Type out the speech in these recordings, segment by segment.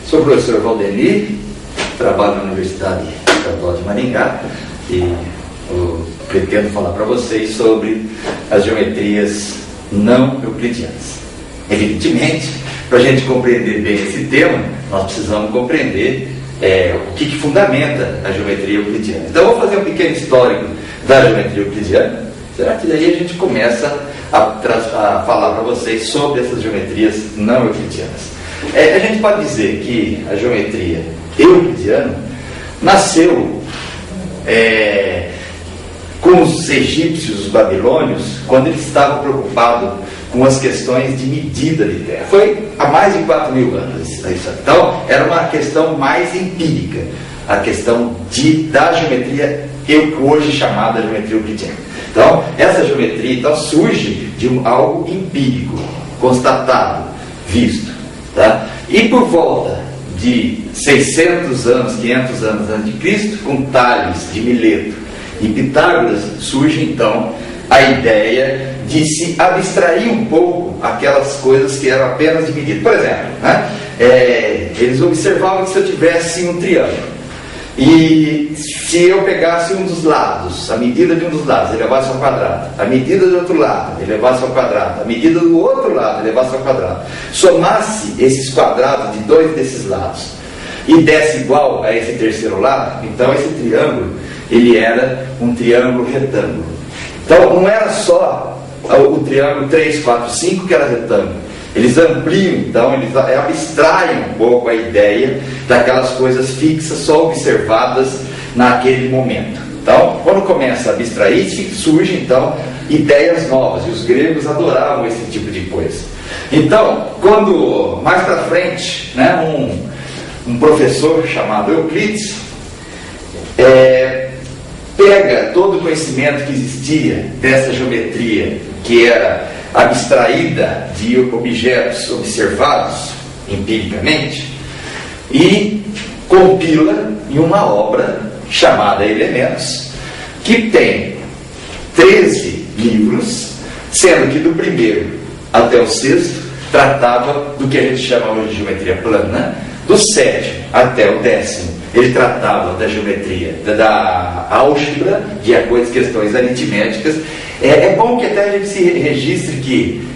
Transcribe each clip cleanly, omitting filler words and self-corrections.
Sou o professor Valdemir, trabalho na Universidade Estadual de Maringá e eu pretendo falar para vocês sobre as geometrias não euclidianas. Evidentemente, para a gente compreender bem esse tema, nós precisamos compreender o que fundamenta a geometria euclidiana. Então, eu vou fazer um pequeno histórico da geometria euclidiana, certo? E daí a gente começa a falar para vocês sobre essas geometrias não euclidianas. A gente pode dizer que a geometria euclidiana nasceu com os egípcios, os babilônios, quando eles estavam preocupados com as questões de medida de terra. Foi há mais de 4.000 anos. Então, era uma questão mais empírica, a questão da geometria hoje chamada geometria euclidiana. Então, essa geometria surge de algo empírico, constatado, visto. Tá? E por volta de 600 anos, 500 anos antes de Cristo, com Tales de Mileto e Pitágoras, surge então a ideia de se abstrair um pouco aquelas coisas que eram apenas de medida. Por exemplo, eles observavam que se eu tivesse um triângulo e se eu pegasse um dos lados, a medida de um dos lados elevasse ao quadrado, a medida do outro lado elevasse ao quadrado, a medida do outro lado elevasse ao quadrado, somasse esses quadrados de dois desses lados e desse igual a esse terceiro lado, então esse triângulo ele era um triângulo retângulo. Então não era só o triângulo 3, 4, 5 que era retângulo. Eles ampliam, então, eles abstraem um pouco a ideia daquelas coisas fixas só observadas naquele momento. Então, quando começa a abstrair, surgem então ideias novas, e os gregos adoravam esse tipo de coisa. Então, quando mais para frente, um professor chamado Euclides pega todo o conhecimento que existia dessa geometria, que era abstraída de objetos observados empiricamente, e compila em uma obra chamada Elementos, que tem 13 livros, sendo que do primeiro até o sexto tratava do que a gente chama hoje de geometria plana, do sétimo até o décimo ele tratava da geometria, da álgebra, de questões aritméticas. É bom que até a gente se registre que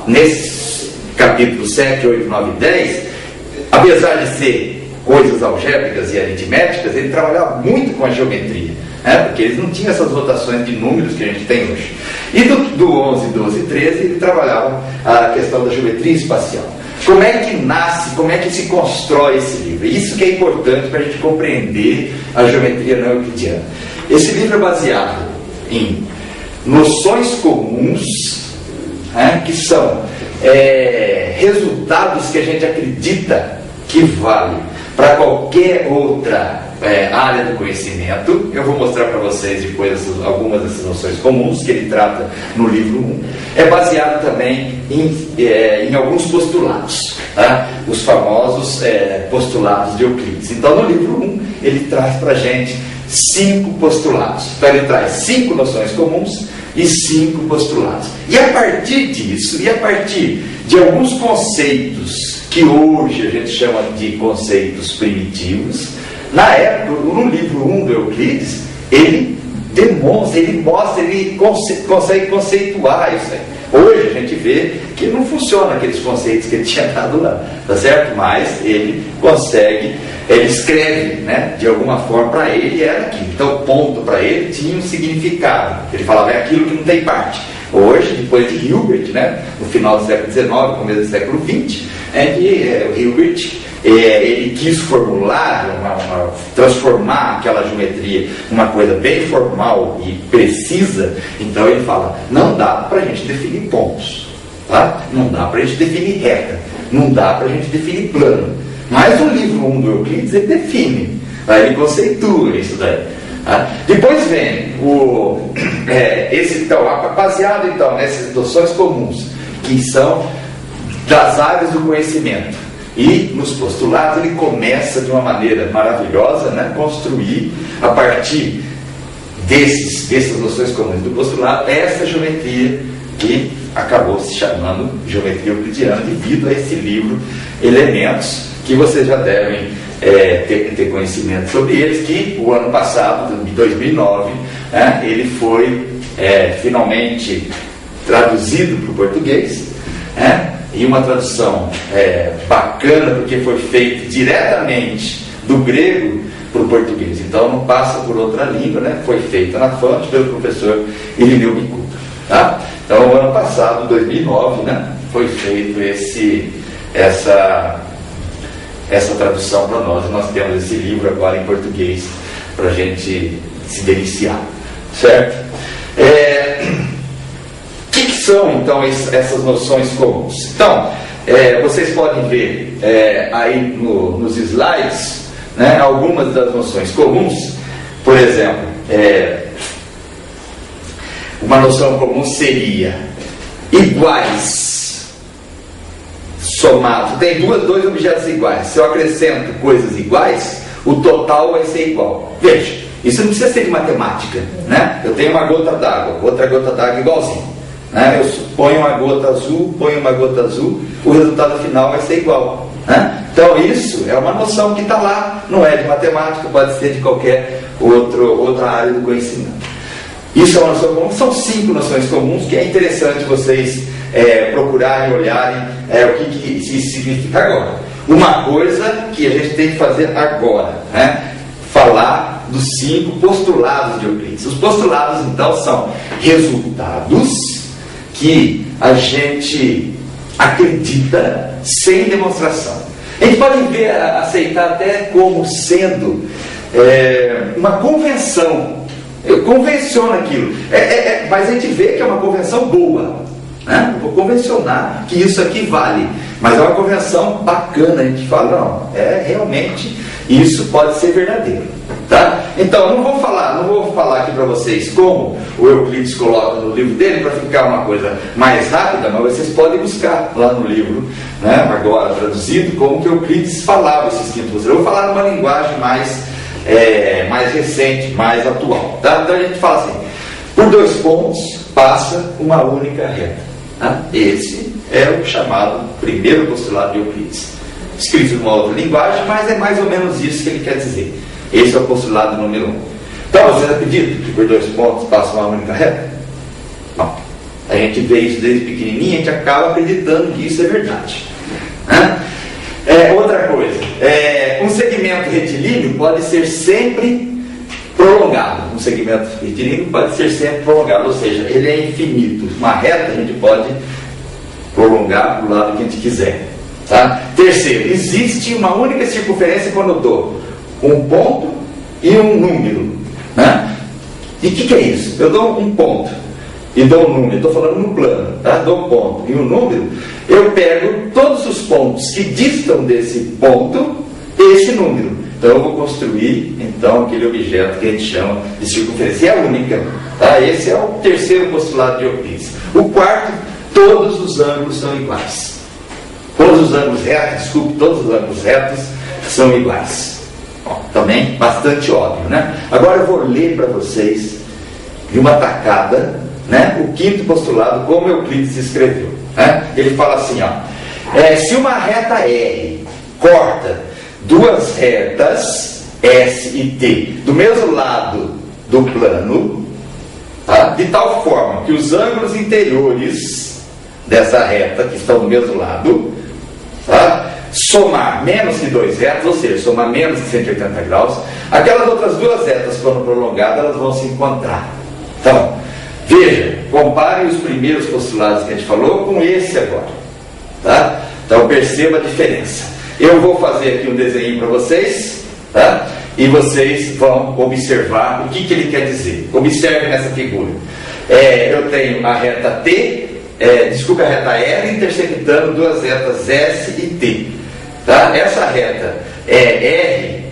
nesses capítulos 7, 8, 9 e 10, apesar de ser coisas algébricas e aritméticas, ele trabalhava muito com a geometria, porque eles não tinham essas rotações de números que a gente tem hoje. E do 11, 12 e 13 ele trabalhava a questão da geometria espacial. Como é que nasce, como é que se constrói esse livro? Isso que é importante para a gente compreender a geometria não euclidiana. Esse livro é baseado em noções comuns, que são resultados que a gente acredita que vale para qualquer outra área do conhecimento. Eu vou mostrar para vocês depois algumas dessas noções comuns que ele trata no livro 1. É baseado também em alguns postulados, os famosos postulados de Euclides. Então no livro 1 ele traz para a gente 5 postulados. Então ele traz 5 noções comuns e 5 postulados. E a partir disso, e a partir de alguns conceitos que hoje a gente chama de conceitos primitivos, na época, no livro 1 do Euclides, ele demonstra, ele mostra, ele consegue conceituar isso aí. Hoje a gente vê que não funciona aqueles conceitos que ele tinha dado lá, tá certo? Mas ele consegue, ele escreve, de alguma forma, para ele era aquilo. Então, ponto para ele tinha um significado. Ele falava, é aquilo que não tem parte. Hoje, depois de Hilbert, no final do século XIX, começo do século XX, o Hilbert ele quis formular, transformar aquela geometria numa coisa bem formal e precisa. Então ele fala, não dá para a gente definir pontos, não dá para a gente definir reta, não dá para a gente definir plano. Mas no livro 1 do Euclides ele define, ele conceitua isso daí. Depois vem baseado então nessas noções comuns, que são das áreas do conhecimento. E nos postulados ele começa de uma maneira maravilhosa, construir a partir dessas noções comuns do postulado essa geometria que acabou se chamando Geometria Euclidiana devido a esse livro Elementos, que vocês já devem ter conhecimento sobre eles, que o ano passado, em 2009, ele foi finalmente traduzido para o português, e uma tradução bacana, porque foi feito diretamente do grego para o português, então não passa por outra língua, foi feita na fonte pelo professor Irineu Bicuda, tá? Então, o ano passado, 2009, foi feito essa tradução para nós, e nós temos esse livro agora em português para a gente se deliciar, certo? O que são então essas noções comuns? Então, vocês podem ver aí nos slides, algumas das noções comuns. Por exemplo, uma noção comum seria iguais somados. Tem dois objetos iguais. Se eu acrescento coisas iguais, o total vai ser igual. Veja, isso não precisa ser de matemática, Eu tenho uma gota d'água, outra gota d'água igualzinho, Eu ponho uma gota azul, o resultado final vai ser igual, Então isso é uma noção que está lá, não é de matemática, pode ser de qualquer outra área do conhecimento. Isso é uma noção comum. São 5 noções comuns que é interessante vocês procurarem, olharem o que isso significa agora. Uma coisa que a gente tem que fazer agora, falar dos 5 postulados de Euclides. Os postulados, então, são resultados que a gente acredita sem demonstração. A gente pode aceitar até como sendo uma convenção. Eu convenciono aquilo, mas a gente vê que é uma convenção boa, Eu vou convencionar que isso aqui vale, mas é uma convenção bacana. A gente fala, não, realmente isso pode ser verdadeiro, tá? Então, não vou falar aqui para vocês como o Euclides coloca no livro dele, para ficar uma coisa mais rápida, mas vocês podem buscar lá no livro, agora traduzido, como que Euclides falava esses quintos postulados. Eu vou falar numa linguagem mais recente, mais atual, tá? Então a gente fala assim: por 2 pontos passa uma única reta, tá? Esse é o chamado primeiro postulado de Euclides, escrito numa outra linguagem, mas é mais ou menos isso que ele quer dizer. Esse é o postulado número 1. Então, vocês acreditam que por 2 pontos passa uma única reta? Não. A gente vê isso desde pequenininho, a gente acaba acreditando que isso é verdade, outra coisa, um segmento retilíneo pode ser sempre prolongado. Um segmento retilíneo pode ser sempre prolongado, ou seja, ele é infinito. Uma reta a gente pode prolongar para o lado que a gente quiser, tá? Terceiro, existe uma única circunferência quando eu dou um ponto e um número, E o que é isso? Eu dou um ponto e dou um número, estou falando no plano, tá? Dou um ponto e um número, eu pego todos os pontos que distam desse ponto esse número. Então eu vou construir aquele objeto que a gente chama de circunferência. É a única, tá? Esse é o terceiro postulado de Euclides. O quarto, todos os ângulos são iguais. Todos os ângulos retos são iguais. Também bastante óbvio, Agora eu vou ler para vocês de uma tacada, o quinto postulado, como Euclides escreveu, Ele fala assim, se uma reta R corta 2 retas S e T do mesmo lado do plano, de tal forma que os ângulos interiores dessa reta, que estão do mesmo lado, somar menos que 2 retas, ou seja, somar menos que 180 graus, aquelas outras 2 retas, quando prolongadas, elas vão se encontrar. Então, veja, comparem os primeiros postulados que a gente falou com esse agora, tá? Então perceba a diferença. Eu vou fazer aqui um desenho para vocês, tá? E vocês vão observar o que ele quer dizer. Observe nessa figura. Eu tenho a reta T, a reta R intersectando 2 retas S e T, tá? Essa reta R,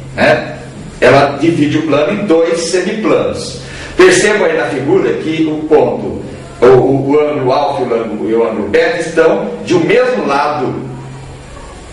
ela divide o plano em 2 semiplanos. Percebam aí na figura que o ponto, o ângulo alfa e o ângulo beta estão de um mesmo lado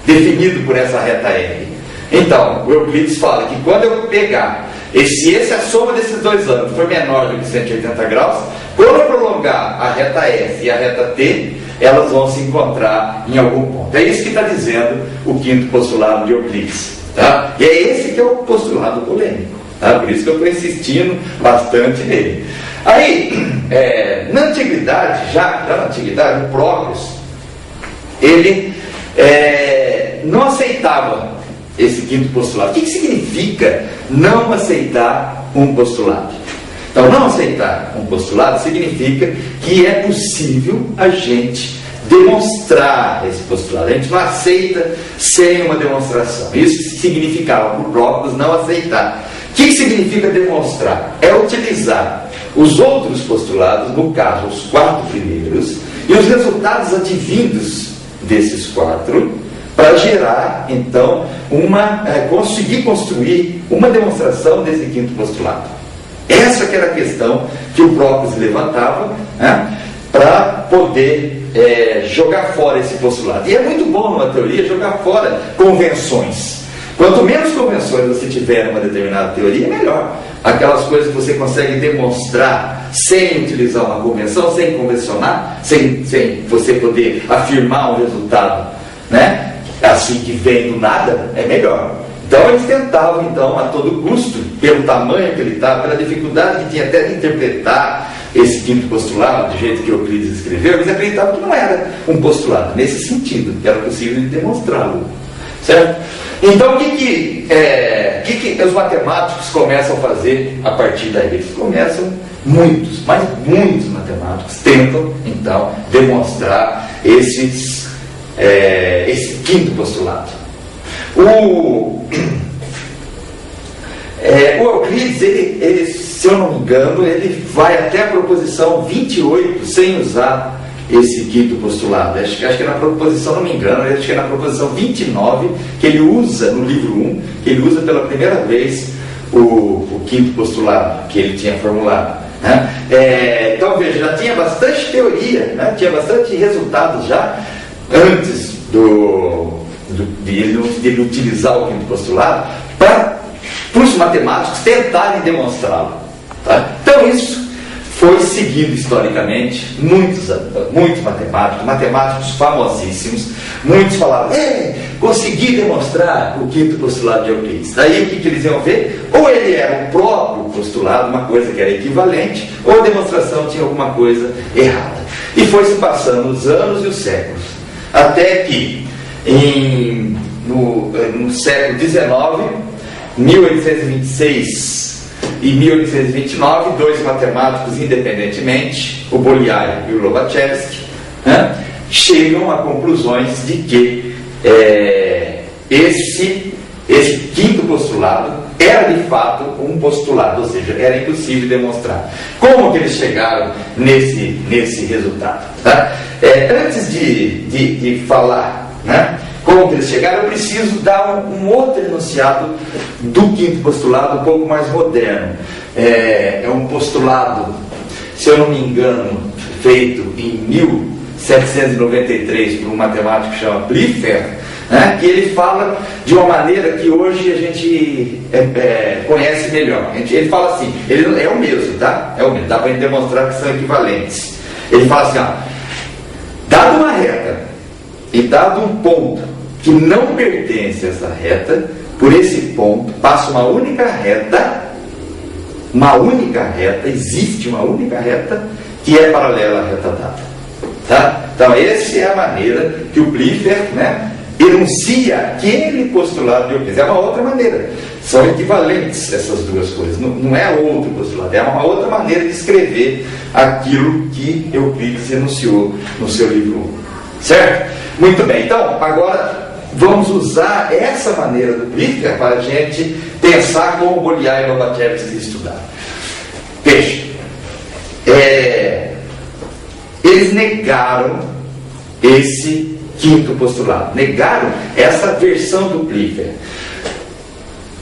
definido por essa reta R. Então, o Euclides fala que quando eu pegar, se a soma desses 2 ângulos for menor do que 180 graus, quando eu prolongar jogar a reta F e a reta T, elas vão se encontrar em algum ponto. É isso que está dizendo o quinto postulado de Euclides. Tá? E é esse que é o postulado polêmico. Tá? Por isso que eu estou insistindo bastante nele. Aí, na antiguidade, já na antiguidade, o Próclus, ele não aceitava esse quinto postulado. O que significa não aceitar um postulado? Então, não aceitar um postulado significa que é possível a gente demonstrar esse postulado. A gente não aceita sem uma demonstração. Isso significava para o Próclus não aceitar. O que significa demonstrar? É utilizar os outros postulados, no caso, os 4 primeiros, e os resultados advindos desses 4, para gerar, então, conseguir construir uma demonstração desse quinto postulado. Essa que era a questão que o Próclus levantava, né, para poder jogar fora esse postulado. E é muito bom numa teoria jogar fora convenções. Quanto menos convenções você tiver numa determinada teoria, melhor. Aquelas coisas que você consegue demonstrar sem utilizar uma convenção, sem convencionar, sem você poder afirmar um resultado, né, assim que vem do nada, é melhor. Então eles tentavam, então, a todo custo, pelo tamanho que ele estava, pela dificuldade que tinha até de interpretar esse quinto postulado, do jeito que Euclides escreveu, eles acreditavam que não era um postulado, nesse sentido, que era possível de demonstrá-lo. Certo? Então, o que os matemáticos começam a fazer a partir daí? Eles começam, muitos matemáticos tentam, então, demonstrar esse quinto postulado. O Euclides, ele, se eu não me engano, ele vai até a proposição 28 sem usar esse quinto postulado. Acho que é na proposição, não me engano, acho que é na proposição 29 que ele usa, no livro 1, que ele usa pela primeira vez o quinto postulado que ele tinha formulado. Né? Então veja, já tinha bastante teoria, né? Tinha bastante resultados já antes de ele utilizar o quinto postulado para os matemáticos tentarem demonstrá-lo. Tá? Então isso foi seguido historicamente, muitos matemáticos famosíssimos, muitos falavam, consegui demonstrar o quinto postulado de Euclides. Daí o que eles iam ver? Ou ele era o próprio postulado, uma coisa que era equivalente, ou a demonstração tinha alguma coisa errada. E foi se passando os anos e os séculos, até que no século XIX, 1826 e 1829, 2 matemáticos independentemente, o Bolyai e o Lobachevsky, né, chegam a conclusões de que esse quinto postulado era de fato um postulado, ou seja, era impossível demonstrar. Como que eles chegaram nesse resultado? Tá? Antes de falar, né, como que eles chegaram, eu preciso dar um outro enunciado do quinto postulado um pouco mais moderno. É um postulado, se eu não me engano, feito em 1793 por um matemático que chama Pfeffer, né, que ele fala de uma maneira que hoje a gente conhece melhor. Ele fala assim, ele é o mesmo, tá? É o mesmo, dá para demonstrar que são equivalentes. Ele fala assim, dado uma reta e dado um ponto que não pertence a essa reta, por esse ponto passa uma única reta, existe uma única reta que é paralela à reta dada. Tá? Então essa é a maneira que o Pfeffer, né, enuncia aquele postulado de Euclides. É uma outra maneira, são equivalentes essas duas coisas, não é outro postulado, é uma outra maneira de escrever aquilo que Euclides enunciou no seu livro 1. Certo? Muito bem, então agora vamos usar essa maneira do Pfeffer para a gente pensar como Bolyai e Lobachevsky estudaram. Veja, eles negaram esse quinto postulado, negaram essa versão do Pfeffer.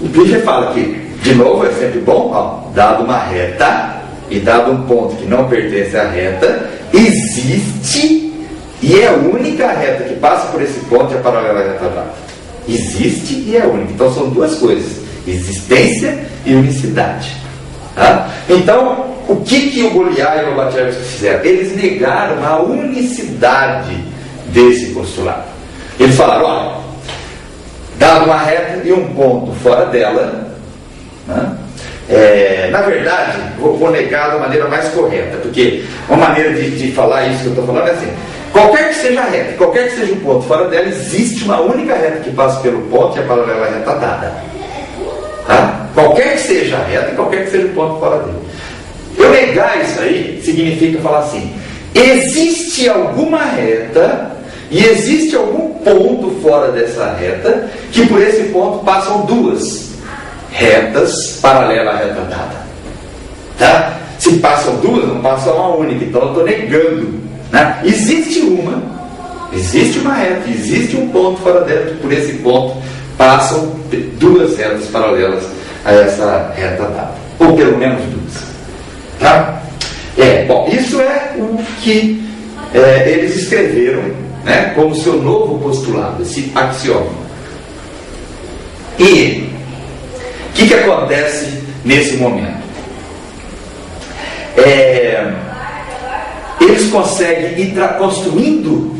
O Pfeffer fala que, de novo, é sempre bom, dado uma reta e dado um ponto que não pertence à reta, existe. E é a única reta que passa por esse ponto é paralela à reta dada. Existe e é única. Então são duas coisas: existência e unicidade. Tá? Então, o que o Bolyai e o Lobachevsky fizeram? Eles negaram a unicidade desse postulado. Eles falaram, olha, dado uma reta e um ponto fora dela, né? Na verdade, vou negar da maneira mais correta, porque uma maneira de falar isso que eu estou falando é assim: qualquer que seja a reta, qualquer que seja o ponto fora dela, existe uma única reta que passa pelo ponto e a paralela à reta dada. Tá? Qualquer que seja a reta e qualquer que seja o ponto fora dele. Eu negar isso aí significa falar assim: existe alguma reta e existe algum ponto fora dessa reta que por esse ponto passam duas retas paralelas à reta dada. Tá? Se passam duas, não passa uma única. Então eu estou negando, né? Existe uma reta, existe um ponto fora dela que por esse ponto passam duas retas paralelas a essa reta dada, ou pelo menos duas. Tá? Bom, isso é o que eles escreveram, né, como seu novo postulado, esse axioma. E o que acontece nesse momento? Eles conseguem ir construindo,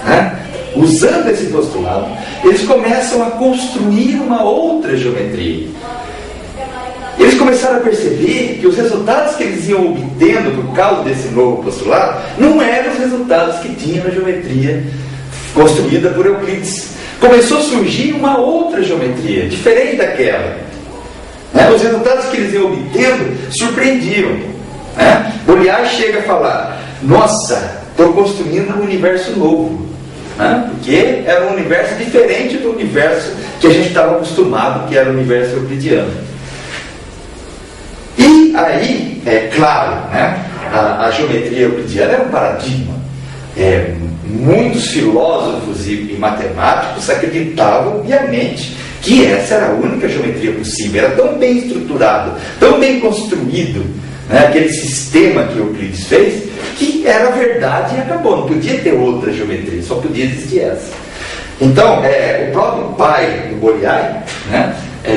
né, usando esse postulado, eles começam a construir uma outra geometria. Eles começaram a perceber que os resultados que eles iam obtendo por causa desse novo postulado não eram os resultados que tinha na geometria construída por Euclides. Começou a surgir uma outra geometria, diferente daquela. Os resultados que eles iam obtendo surpreendiam. Bolyai chega a falar: nossa, estou construindo um universo novo. Porque era um universo diferente do universo que a gente estava acostumado, que era o universo euclidiano. E aí, é claro, a geometria euclidiana era um paradigma. Muitos filósofos e matemáticos acreditavam, obviamente, que essa era a única geometria possível. Era tão bem estruturado, tão bem construído, aquele sistema que Euclides fez, que era verdade e acabou. Não podia ter outra geometria, só podia existir essa. Então, o próprio pai do Bolyai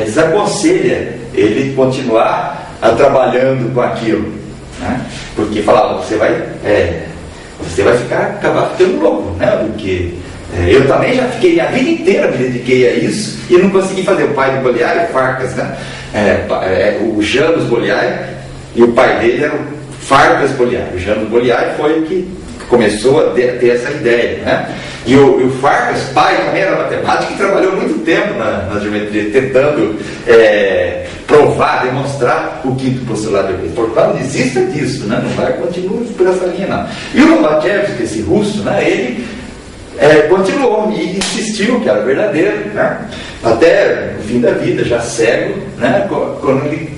desaconselha ele continuar trabalhando com aquilo, porque falava: você vai acabar ficando louco, porque eu também já fiquei a vida inteira, me dediquei a isso e não consegui fazer. O pai do Bolyai, o Farkas, o Janus Bolyai, e o pai dele era o Farkas Bolyai. O Janus Bolyai foi o que começou a ter essa ideia, E o Farkas, pai, também era matemático e trabalhou muito tempo na geometria, tentando provar, demonstrar o quinto postulado de Euclides. Portanto, não desista disso, não vai, continua por essa linha, não. E o Lobachevsky, esse russo, ele continuou e insistiu que era verdadeiro, até no fim da vida, já cego, quando ele,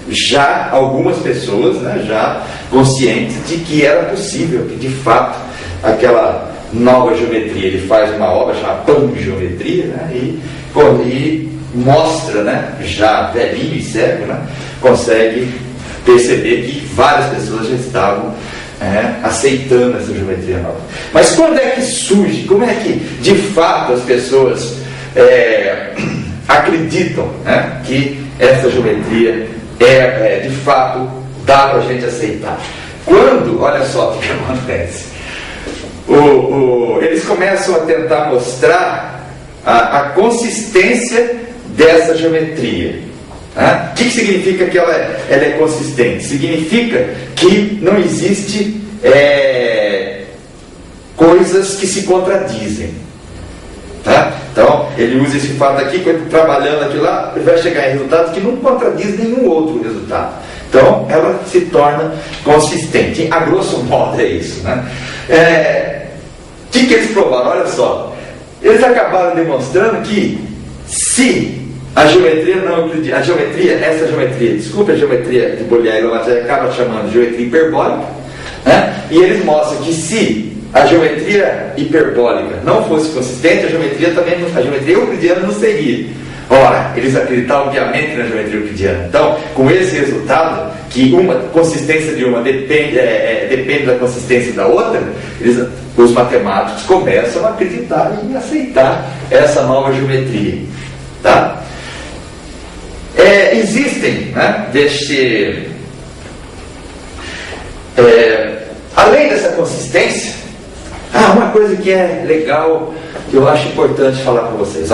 já algumas pessoas, já conscientes de que era possível, que de fato aquela nova geometria, ele faz uma obra chamada Pangeometria, e mostra, já velhinho e cego, consegue perceber que várias pessoas já estavam aceitando essa geometria nova. Mas quando é que surge? Como é que de fato as pessoas acreditam, que essa geometria de fato dá para a gente aceitar? Quando, olha só o que acontece, eles começam a tentar mostrar a consistência dessa geometria. O que significa que ela é consistente? Significa que não existe coisas que se contradizem. Então, ele usa esse fato aqui, quando trabalhando aqui lá, ele vai chegar em resultados que não contradiz nenhum outro resultado. Então, ela se torna consistente. A grosso modo é isso. O que eles provaram? Olha só. Eles acabaram demonstrando que se a geometria desculpa, a geometria de Bolyai e Lobachevsky acaba chamando de geometria hiperbólica, e eles mostram que se a geometria hiperbólica não fosse consistente, a geometria euclidiana não seria. Ora, eles acreditavam obviamente na geometria euclidiana. Então, com esse resultado, que uma consistência de uma depende da consistência da outra, os matemáticos começam a acreditar e aceitar essa nova geometria. Existem, além dessa consistência, uma coisa que é legal, que eu acho importante falar para vocês.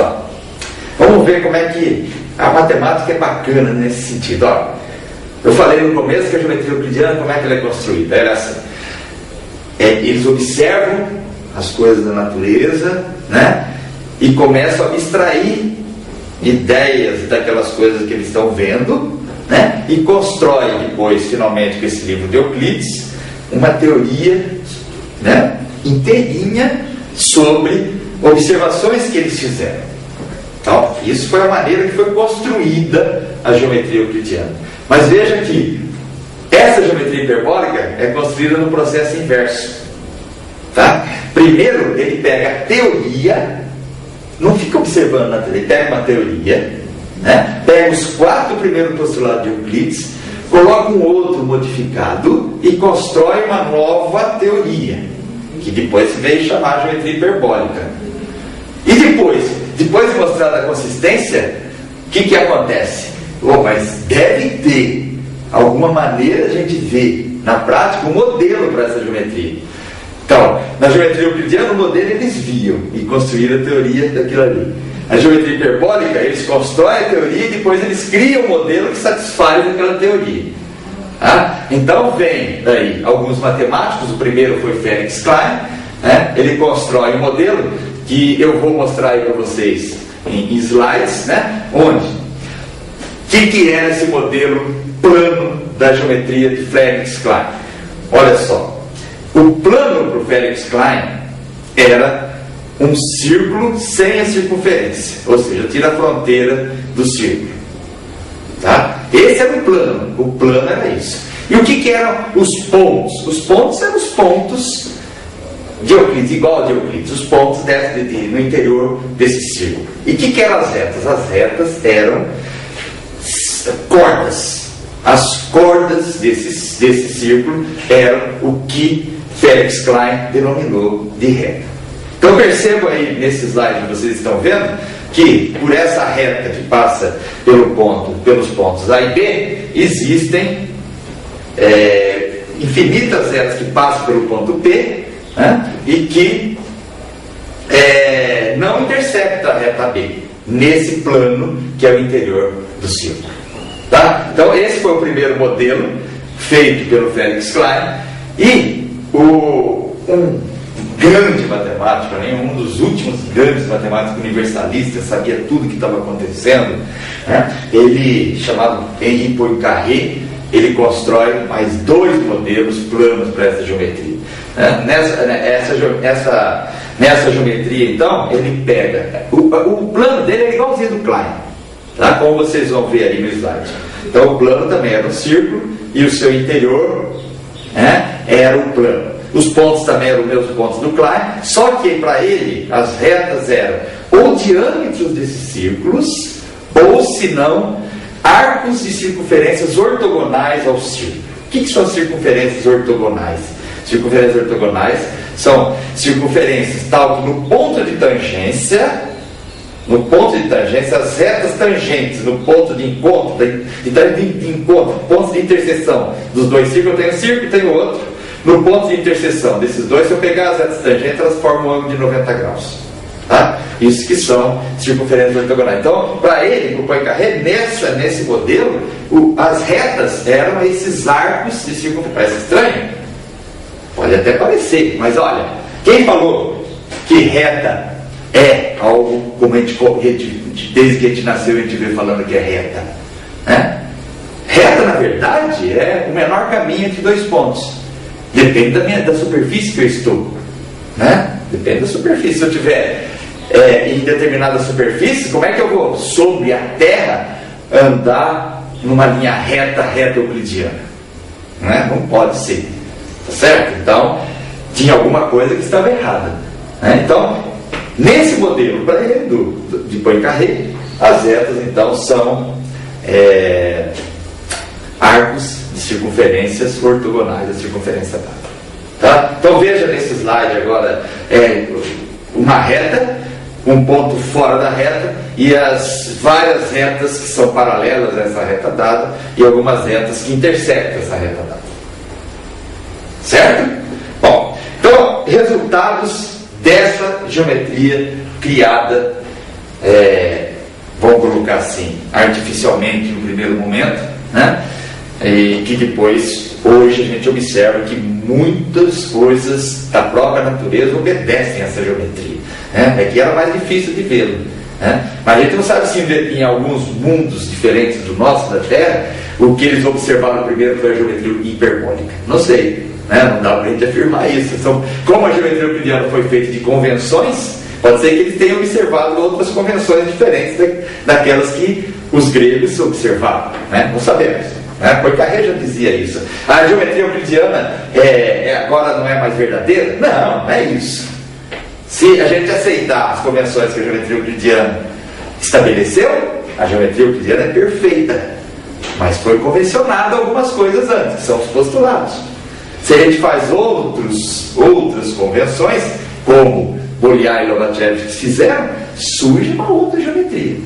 Vamos ver como é que a matemática é bacana nesse sentido. Eu falei no começo que a geometria euclidiana, como é que ela é construída? Era assim, eles observam as coisas da natureza, né? E começam a abstrair ideias daquelas coisas que eles estão vendo, né? E constrói depois, finalmente, com esse livro de Euclides, uma teoria, né, inteirinha sobre observações que eles fizeram. Então, isso foi a maneira que foi construída a geometria euclidiana. Mas veja que essa geometria hiperbólica é construída no processo inverso. Tá? Primeiro, ele pega a teoria, não fica observando na teoria, ele pega uma teoria, né? Pega os 4 primeiros postulados de Euclides, coloca um outro modificado e constrói uma nova teoria, que depois se veio chamar de geometria hiperbólica. E depois de mostrar a consistência, o que acontece? Mas deve ter alguma maneira de a gente ver na prática um modelo para essa geometria. Então, na geometria euclidiana, o modelo eles viam e construíram a teoria daquilo ali. A geometria hiperbólica, eles constroem a teoria e depois eles criam um modelo que satisfaz aquela teoria. Então vem daí alguns matemáticos. O primeiro foi Felix Klein, né? Ele constrói um modelo que eu vou mostrar aí para vocês em slides, né? Onde? O que era esse modelo plano da geometria de Felix Klein? Olha só. O plano para o Felix Klein era um círculo sem a circunferência, ou seja, tira a fronteira do círculo. Tá? Esse era o plano. O plano era isso. E o que eram os pontos? Os pontos eram os pontos de Euclides, igual a de Euclides, os pontos no interior desse círculo. E o que eram as retas? As retas eram cordas. As cordas desse círculo eram o que Felix Klein denominou de reta. Então percebam aí nesse slide que vocês estão vendo que por essa reta que passa pelos pontos A e B, existem infinitas retas que passam pelo ponto P, né, e que não intersectam a reta B nesse plano que é o interior do círculo. Tá? Então esse foi o primeiro modelo feito pelo Felix Klein. E um grande matemático, um dos últimos grandes matemáticos universalistas, sabia tudo o que estava acontecendo, né? Ele, chamado Henri Poincaré, ele constrói mais 2 modelos planos para essa geometria. Nessa geometria, então, ele pega o plano dele é igualzinho do Klein, tá? Como vocês vão ver aí no slide. Então o plano também era um círculo e o seu interior, né, era um plano. Os pontos também eram os mesmos pontos do Klein, só que para ele as retas eram ou diâmetros desses círculos, ou se não, arcos de circunferências ortogonais ao círculo. O que são circunferências ortogonais? Circunferências ortogonais são circunferências tal que no ponto de tangência, as retas tangentes no ponto de encontro, ponto de interseção dos dois círculos, eu tenho um círculo e tenho outro. No ponto de interseção desses dois, se eu pegar as retas tangentes, elas formam um ângulo de 90 graus. Tá? Isso que são circunferências ortogonais. Então, para ele, para o Poincaré, nesse modelo, as retas eram esses arcos de circunferência. Parece estranho? Pode até parecer, mas olha, quem falou que reta é algo como desde que a gente nasceu a gente vê falando que é reta, né? Reta, na verdade, é o menor caminho entre 2 pontos. Depende da superfície que eu estou, né? Depende da superfície. Se eu estiver em determinada superfície, como é que eu vou sobre a Terra andar numa linha reta euclidiana? Né? Não pode ser, tá certo? Então tinha alguma coisa que estava errada, né? Então nesse modelo para ele de Poincaré, as retas então são arcos de circunferências ortogonais da circunferência dada. Tá? Então veja nesse slide agora uma reta, um ponto fora da reta e as várias retas que são paralelas a essa reta dada e algumas retas que intersectam essa reta dada. Certo? Bom, então, resultados dessa geometria criada, vamos colocar assim, artificialmente no primeiro momento, né? E que depois, hoje, a gente observa que muitas coisas da própria natureza obedecem a essa geometria, né? É que era mais difícil de vê-lo, né? Mas a gente não sabe se em alguns mundos diferentes do nosso, da Terra, o que eles observaram primeiro foi a geometria hiperbólica. Não sei, né? Não dá para a gente afirmar isso. Então, como a geometria euclidiana foi feita de convenções, pode ser que eles tenham observado outras convenções diferentes daquelas que os gregos observaram, né? Não sabemos, né? Poincaré já dizia isso. A geometria euclidiana agora não é mais verdadeira? Não é isso. Se a gente aceitar as convenções que a geometria euclidiana estabeleceu, a geometria euclidiana é perfeita, mas foi convencionada algumas coisas antes, que são os postulados. Se a gente faz outras convenções, como Bolyai e Lobachevsky fizeram, surge uma outra geometria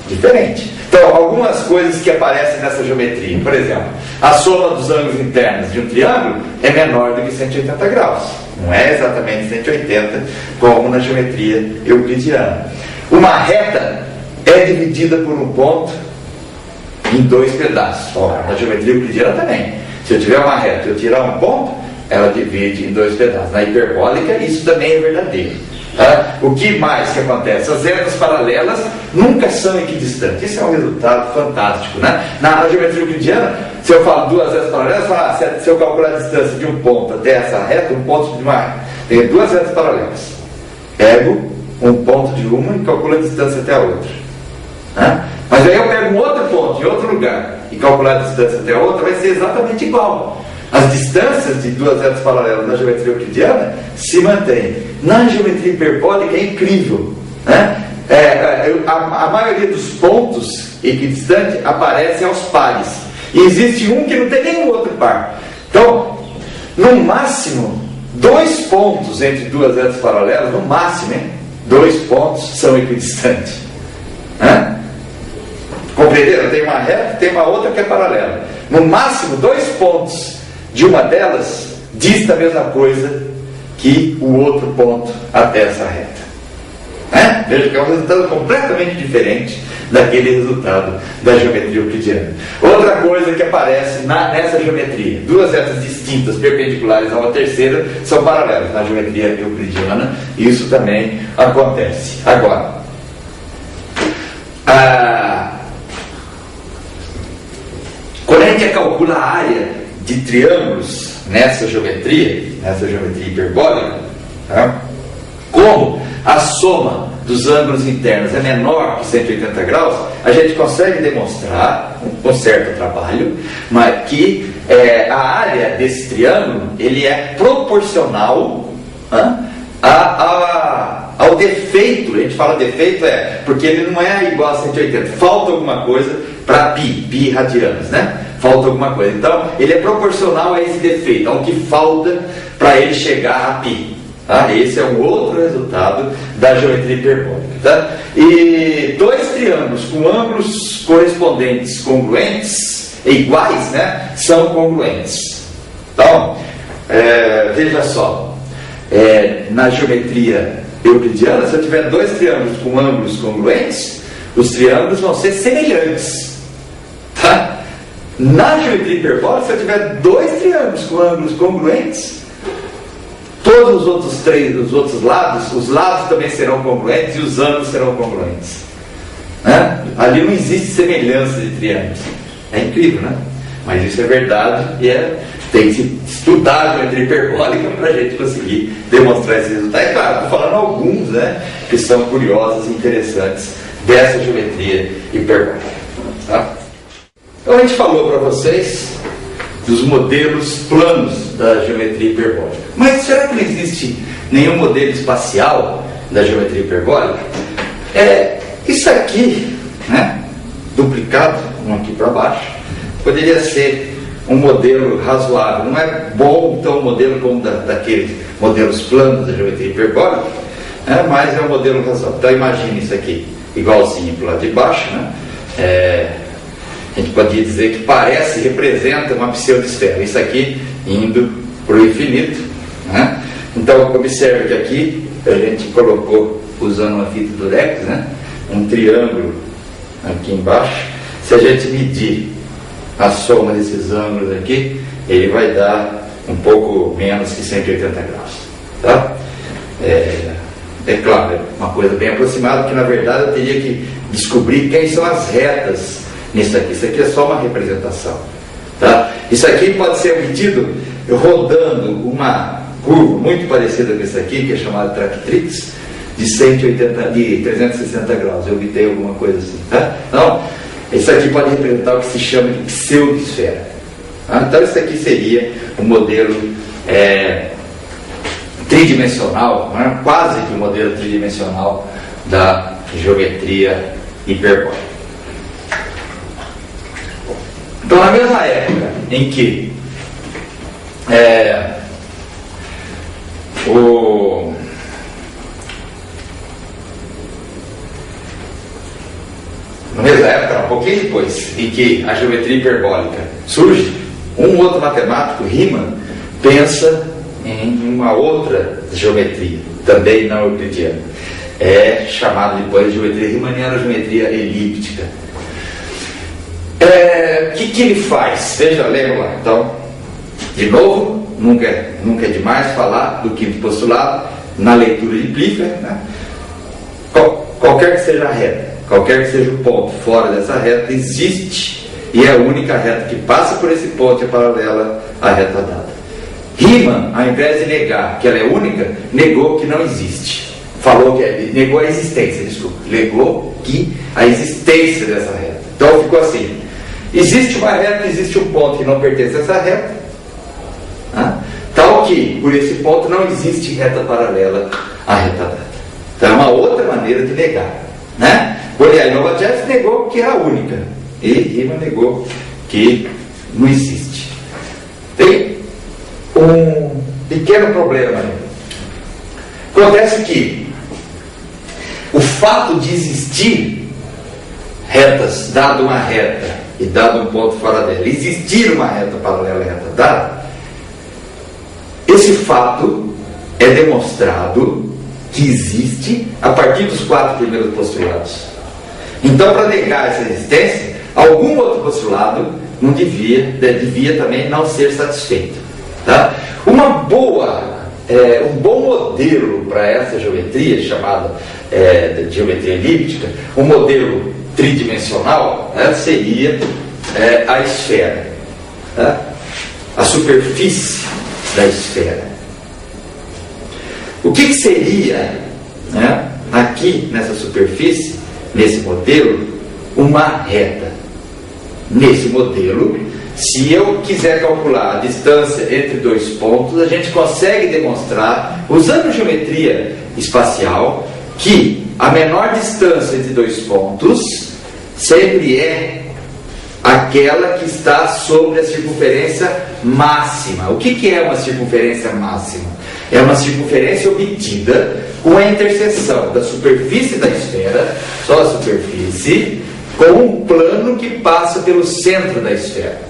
diferente. Então, algumas coisas que aparecem nessa geometria, por exemplo, a soma dos ângulos internos de um triângulo é menor do que 180 graus. Não é exatamente 180 como na geometria euclidiana. Uma reta é dividida por um ponto em dois pedaços. Na geometria euclidiana também. Se eu tiver uma reta e eu tirar um ponto, ela divide em dois pedaços. Na hiperbólica, isso também é verdadeiro. Tá? O que mais que acontece? As retas paralelas nunca são equidistantes. Isso é um resultado fantástico, né? Na geometria euclidiana, se eu falo duas retas paralelas, se eu calcular a distância de um ponto até essa reta, um ponto de uma reta, tem duas retas paralelas. Pego um ponto de uma e calculo a distância até a outra. Né? Mas aí eu pego um outro ponto em outro lugar e calcular a distância até a outra, vai ser exatamente igual. As distâncias de duas retas paralelas na geometria euclidiana se mantêm. Na geometria hiperbólica é incrível, né? A maioria dos pontos equidistantes aparecem aos pares. E existe um que não tem nenhum outro par. Então, no máximo, 2 pontos entre duas retas paralelas, no máximo, hein? 2 pontos são equidistantes. Né? Compreenderam? Tem uma reta, tem uma outra que é paralela. No máximo, 2 pontos de uma delas diz a mesma coisa que o outro ponto até essa reta. Né? Veja que é um resultado completamente diferente daquele resultado da geometria euclidiana. Outra coisa que aparece nessa geometria, duas retas distintas perpendiculares a uma terceira são paralelas na geometria euclidiana. Isso também acontece. Agora, quando a gente calcula a área de triângulos nessa geometria hiperbólica, tá? Como a soma dos ângulos internos é menor que 180 graus, a gente consegue demonstrar, com certo trabalho, mas que a área desse triângulo ele é proporcional ao defeito. A gente fala defeito porque ele não é igual a 180, falta alguma coisa para pi radianos, né? Falta alguma coisa. Então, ele é proporcional a esse defeito, ao que falta para ele chegar a pi. Tá? Esse é um outro resultado da geometria hiperbólica. Tá? E 2 triângulos com ângulos correspondentes congruentes, iguais, né? São congruentes. Então, veja só, na geometria euclidiana, se eu tiver 2 triângulos com ângulos congruentes, os triângulos vão ser semelhantes. Tá? Na geometria hiperbólica, se eu tiver 2 triângulos com ângulos congruentes, todos os outros lados, os lados também serão congruentes e os ângulos serão congruentes. Né? Ali não existe semelhança de triângulos. É incrível, né? Mas isso é verdade e tem que se estudar a geometria hiperbólica para a gente conseguir demonstrar esse resultado. É claro, estou falando alguns, né, que são curiosos e interessantes dessa geometria hiperbólica. Tá? Então a gente falou para vocês dos modelos planos da geometria hiperbólica. Mas será que não existe nenhum modelo espacial da geometria hiperbólica? Isso aqui, né, duplicado, um aqui para baixo, poderia ser um modelo razoável. Não é bom, então, um modelo como daqueles modelos planos da geometria hiperbólica, né, mas é um modelo razoável. Então imagine isso aqui, igualzinho para o lado de baixo, né? A gente poderia dizer que representa uma pseudosfera. Isso aqui indo para o infinito, né? Então observe que aqui a gente colocou, usando uma fita durex, né, um triângulo aqui embaixo. Se a gente medir a soma desses ângulos aqui, ele vai dar um pouco menos que 180 graus, tá? É claro, é uma coisa bem aproximada, porque na verdade eu teria que descobrir quem são as retas nisso aqui. Isso aqui é só uma representação, tá? Isso aqui pode ser obtido rodando uma curva muito parecida com isso aqui, que é chamada tractrix, de 360 graus. Eu obtei alguma coisa assim, tá? Então, isso aqui pode representar o que se chama de pseudosfera, tá? Então isso aqui seria um modelo tridimensional, né? Quase que um modelo tridimensional da geometria hiperbólica. Então, na mesma época em que na mesma época, um pouquinho depois, em que a geometria hiperbólica surge, um outro matemático, Riemann, pensa em uma outra geometria, também não euclidiana. É chamado depois de geometria riemanniana, geometria elíptica. O que ele faz? Veja, lembra lá. Então, de novo, nunca é demais falar do quinto postulado na leitura de Pfeffer, né? Qualquer que seja a reta, qualquer que seja o ponto fora dessa reta, existe, e é a única reta que passa por esse ponto é paralela à reta dada. Riemann, ao invés de negar que ela é única, negou que não existe. Negou a existência, negou que a existência dessa reta. Então ficou assim: existe uma reta, existe um ponto que não pertence a essa reta, tal que por esse ponto não existe reta paralela à reta dada. Então é uma outra maneira de negar, né? Olhar Lobatchevsky negou que era única, e Riemann negou que não existe. Tem um pequeno problema. Acontece que o fato de existir retas, dado uma reta e dado um ponto fora dela, existir uma reta paralela à reta dada, esse fato é demonstrado que existe a partir dos 4 primeiros postulados. Então, para negar essa existência, algum outro postulado não devia também não ser satisfeito, tá? Um bom modelo para essa geometria, chamada de geometria elíptica, um modelo tridimensional, né, seria a esfera, tá? A superfície da esfera. O que seria, né, aqui nessa superfície, nesse modelo, uma reta? Nesse modelo, se eu quiser calcular a distância entre dois pontos, a gente consegue demonstrar, usando geometria espacial, que a menor distância entre dois pontos sempre é aquela que está sobre a circunferência máxima. O que é uma circunferência máxima? É uma circunferência obtida com a interseção da superfície da esfera, só a superfície, com um plano que passa pelo centro da esfera.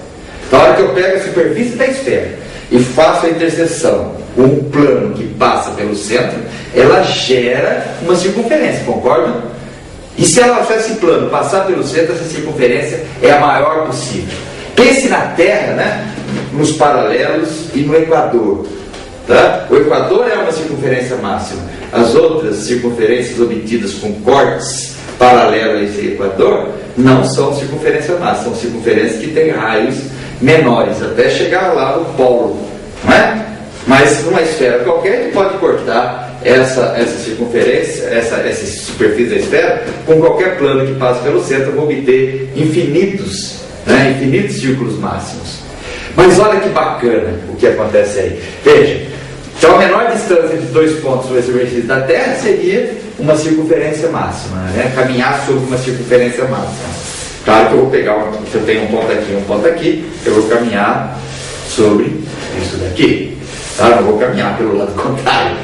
Na hora que eu pego a superfície da esfera e faço a interseção com um plano que passa pelo centro, ela gera uma circunferência, concordam? E se esse plano passar pelo centro, essa circunferência é a maior possível. Pense na Terra, né, nos paralelos e no Equador, tá? O Equador é uma circunferência máxima. As outras circunferências obtidas com cortes paralelos a esse Equador não são circunferência máxima, são circunferências que têm raios menores, até chegar lá no polo, não é? Mas numa esfera qualquer, a gente pode cortar essa circunferência, essa superfície da esfera, com qualquer plano que passe pelo centro. Eu vou obter infinitos círculos máximos. Mas olha que bacana o que acontece aí. Veja, então a menor distância entre dois pontos sobre a superfície da Terra seria uma circunferência máxima, né? Caminhar sobre uma circunferência máxima. Claro que eu vou pegar, se eu tenho um ponto aqui, eu vou caminhar sobre isso daqui, tá? Eu vou caminhar pelo lado contrário,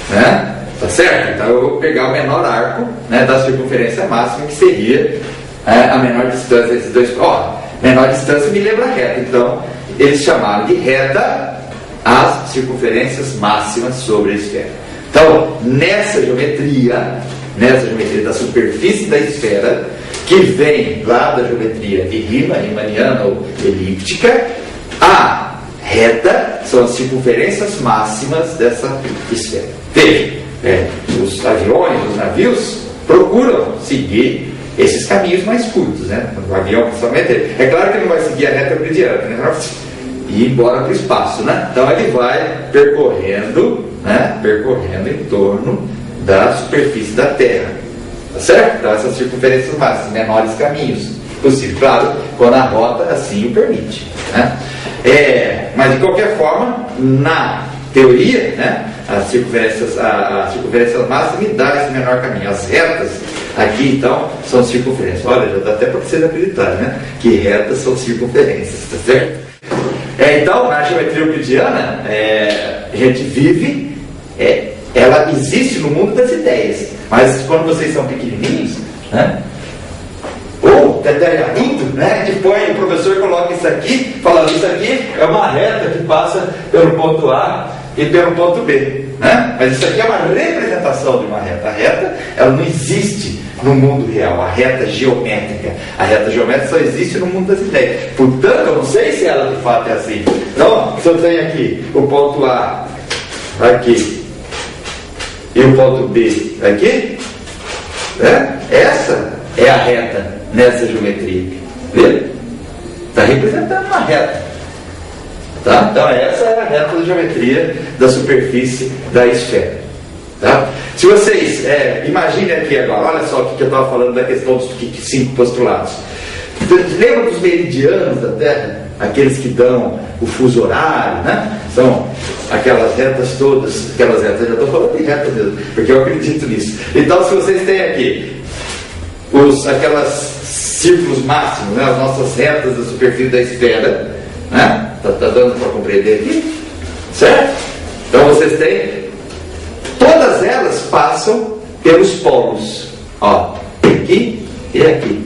né? Tá certo? Então eu vou pegar o menor arco, né, da circunferência máxima, que seria a menor distância desses dois. Menor distância me lembra reta, então eles chamaram de reta as circunferências máximas sobre a esfera. Então, nessa geometria da superfície da esfera, que vem lá da geometria de riemanniana ou elíptica, a reta são as circunferências máximas dessa esfera. Veja, os aviões, os navios procuram seguir esses caminhos mais curtos, né? O avião, principalmente, é claro que ele não vai seguir a reta euclidiana, né? E ir embora para o espaço, né? Então ele vai percorrendo, né? Percorrendo em torno da superfície da Terra, tá certo? Então essas circunferências máximas, menores caminhos possível, claro, quando a rota assim o permite, né? Mas de qualquer forma, na teoria, né? As circunferências máximas me dá esse menor caminho. As retas aqui, então, são circunferências. Olha, já dá até para vocês acreditarem, né? Que retas são circunferências, tá certo? Então, na geometria euclidiana, a gente vive, ela existe no mundo das ideias. Mas quando vocês são pequenininhos, né? Ou até adulto, né? Depois o professor coloca isso aqui, falando isso aqui é uma reta que passa pelo ponto A e pelo ponto B, né? Mas isso aqui é uma representação de uma reta. A reta, ela não existe no mundo real, a reta geométrica. A reta geométrica só existe no mundo das ideias. Portanto, eu não sei se ela de fato é assim. Então, se eu tenho aqui o ponto A aqui e o ponto B aqui, né? Essa é a reta nessa geometria. Vê? Está representando uma reta. Tá? Então essa é a reta da geometria da superfície da esfera. Tá? Se vocês imaginem aqui agora, olha só o que eu estava falando da questão dos 5 postulados. Lembra dos meridianos da Terra? Aqueles que dão o fuso horário, né? São aquelas retas todas, aquelas retas, eu já estou falando de retas mesmo, porque eu acredito nisso. Então, se vocês têm aqui aquelas círculos máximos, né? As nossas retas da superfície da esfera, né? Tá dando para compreender aqui? Certo? Então vocês têm, todas elas passam pelos polos, ó, aqui e aqui.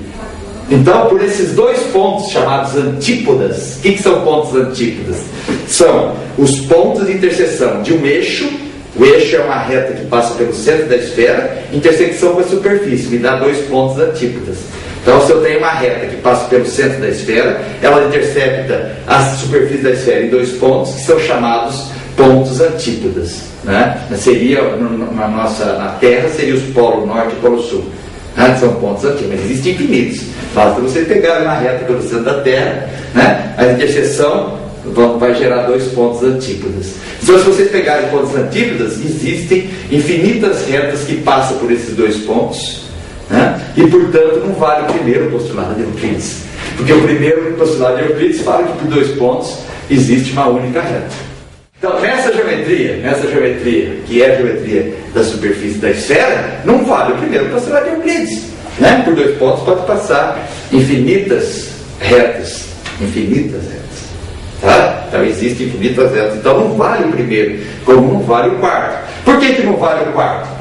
Então, por esses dois pontos chamados antípodas, o que são pontos antípodas? São os pontos de interseção de um eixo. O eixo é uma reta que passa pelo centro da esfera, intersecção com a superfície, me dá dois pontos antípodas. Então, se eu tenho uma reta que passa pelo centro da esfera, ela intercepta a superfície da esfera em dois pontos, que são chamados pontos antípodas, né? Seria, na Terra, seria os polos norte e polo sul, né? São pontos antípodas, mas existem infinitos. Basta você pegar uma reta pelo centro da Terra, né? A interseção vai gerar dois pontos antípodas. Então, se vocês pegarem pontos antípodas, existem infinitas retas que passam por esses dois pontos, né? E, portanto, não vale o primeiro postulado de Euclides, porque o primeiro postulado de Euclides fala que por dois pontos existe uma única reta. Então, nessa geometria, que é a geometria da superfície da esfera, não vale o primeiro postulado de Euclides, né? Por dois pontos pode passar infinitas retas, tá? Então existem infinitas retas. Então não vale o primeiro, como não vale o quarto. Por que não vale o quarto?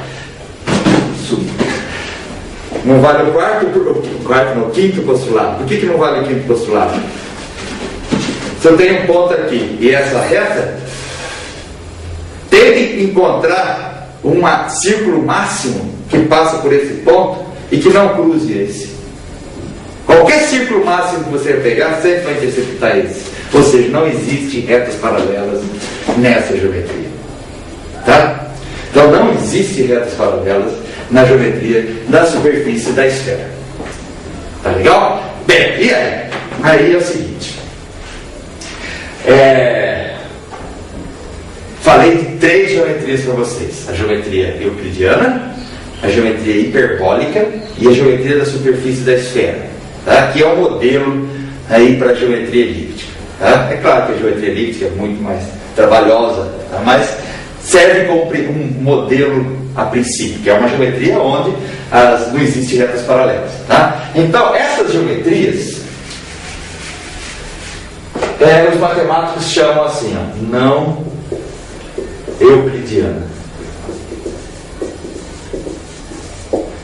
Não vale o quinto postulado. Por que não vale o quinto postulado? Se eu tenho um ponto aqui e essa reta, tem que encontrar um círculo máximo que passa por esse ponto e que não cruze esse. Qualquer círculo máximo que você pegar sempre vai interceptar esse. Ou seja, não existem retas paralelas nessa geometria. Tá? Então não existem retas paralelas na geometria da superfície da esfera. Tá legal? Bem, e aí? Aí é o seguinte. Falei de 3 geometrias para vocês. A geometria euclidiana, a geometria hiperbólica e a geometria da superfície da esfera. Tá? Que é um modelo aí para a geometria elíptica. Tá? É claro que a geometria elíptica é muito mais trabalhosa, tá? Mas serve como um modelo a princípio, que é uma geometria onde não existem retas paralelas. Tá? Então, essas geometrias, os matemáticos chamam assim, ó, não euclidiana.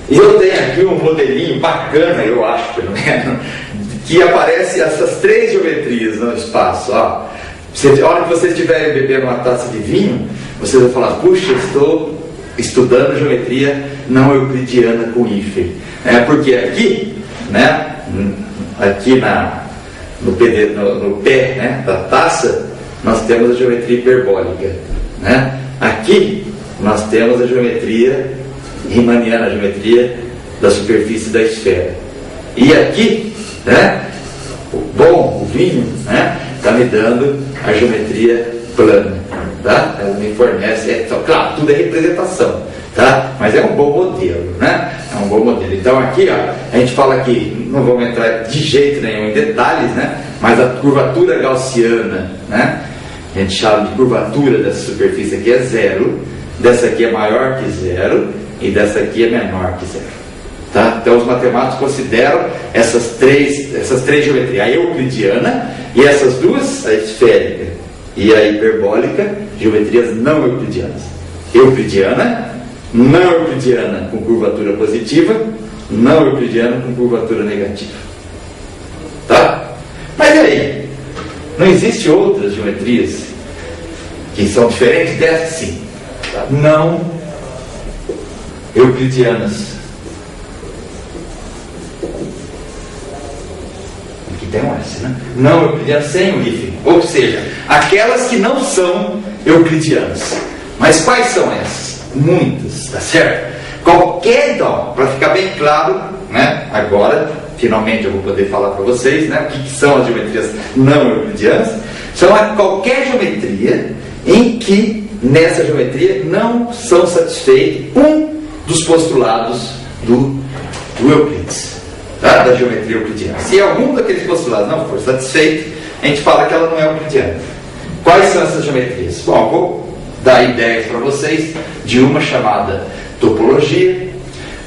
E eu tenho aqui um modelinho bacana, eu acho, pelo menos, que aparece essas 3 geometrias no espaço. Ó. A hora que vocês estiverem bebendo uma taça de vinho, vocês vão falar: puxa, estou estudando geometria não euclidiana com hífen. Porque aqui, né, aqui no pé, né, da taça, nós temos a geometria hiperbólica, né? Aqui nós temos a geometria riemanniana, a geometria da superfície da esfera. E aqui, né, o vinho, né, está me dando a geometria plana, tá? Ela me fornece, claro, tudo é representação, tá? Mas é um bom modelo, né? É um bom modelo. Então aqui, ó, a gente fala que, não vamos entrar de jeito nenhum em detalhes, né? Mas a curvatura gaussiana, né? A gente chama de curvatura dessa superfície aqui é zero, dessa aqui é maior que zero e dessa aqui é menor que zero. Tá? Então os matemáticos consideram essas três geometrias, a euclidiana e essas duas, a esférica e a hiperbólica, geometrias não euclidianas. Euclidiana, não euclidiana com curvatura positiva, não euclidiana com curvatura negativa. Tá? Mas e aí? Não existe outras geometrias que são diferentes dessas? Sim. Tá? Não euclidianas. Aqui tem um S, né? Não euclidianas sem o hífen. Ou seja, aquelas que não são euclidianas. Mas quais são essas? Muitas, tá certo? Então, para ficar bem claro, né? Agora, finalmente eu vou poder falar para vocês, né, o que são as geometrias não euclidianas. São qualquer geometria em que nessa geometria não são satisfeitos um dos postulados do Euclides, tá? Da geometria euclidiana. Se algum daqueles postulados não for satisfeito, a gente fala que ela não é euclidiana. Quais são essas geometrias? Bom, vou dar ideias para vocês de uma chamada topologia.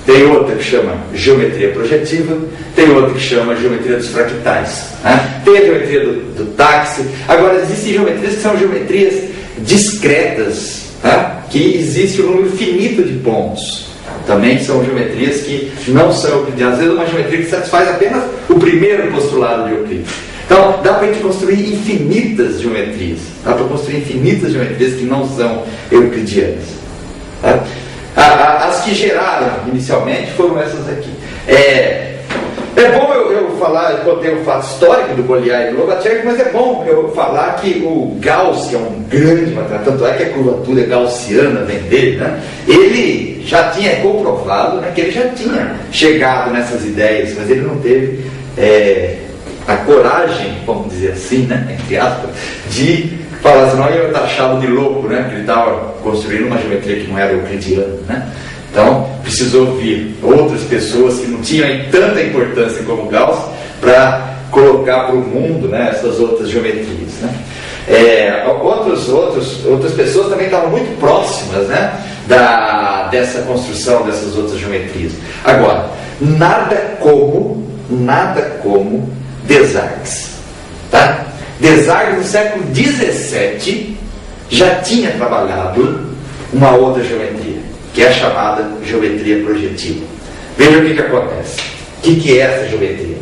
Tem outra que chama geometria projetiva, tem outra que chama geometria dos fractais, né? Tem a geometria do táxi. Agora, existem geometrias que são geometrias discretas, tá? Que existe um número finito de pontos. Também são geometrias que não são euclidianas. Às vezes uma geometria que satisfaz apenas o primeiro postulado de Euclides. Então, dá para a gente construir infinitas geometrias. Dá para construir infinitas geometrias que não são euclidianas. Tá? As que geraram inicialmente foram essas aqui. É bom eu falar, eu contei o fato histórico do Bolyai e do Lobachevsky, mas é bom eu falar que o Gauss, que é um grande matemático, tanto é que a curvatura gaussiana vem dele, né? Ele já tinha comprovado, né, que ele já tinha chegado nessas ideias, mas ele não teve a coragem, vamos dizer assim, né, entre aspas, de falar, senão eu estava taxado de louco, né? Porque ele estava construindo uma geometria que não era euclidiana, né? Então, precisou vir outras pessoas que não tinham tanta importância como Gauss para colocar para o mundo, né, essas outras geometrias, né? Outras pessoas também estavam muito próximas, né, dessa construção dessas outras geometrias. Agora, nada como Desargues, tá? Desargues, no século XVII, já tinha trabalhado uma outra geometria, que é a chamada geometria projetiva. Veja o que acontece. O que é essa geometria?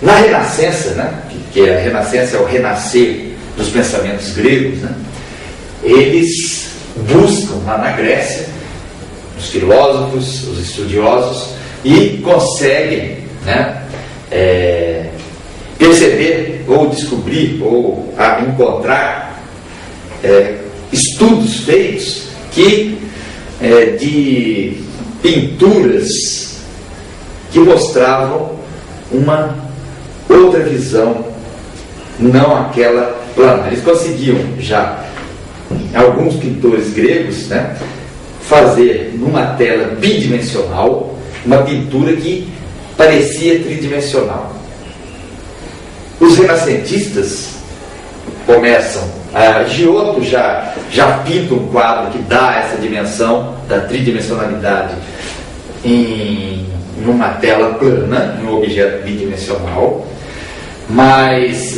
Na Renascença, né, que a Renascença é o renascer dos pensamentos gregos, né, eles buscam lá na Grécia os filósofos, os estudiosos, e conseguem, né, perceber ou descobrir ou encontrar estudos feitos de pinturas que mostravam uma outra visão, não aquela plana. Eles conseguiam já, alguns pintores gregos, né, fazer numa tela bidimensional uma pintura que parecia tridimensional. Os renascentistas começam, Giotto já pinta um quadro que dá essa dimensão da tridimensionalidade em uma tela plana, em um objeto bidimensional. Mas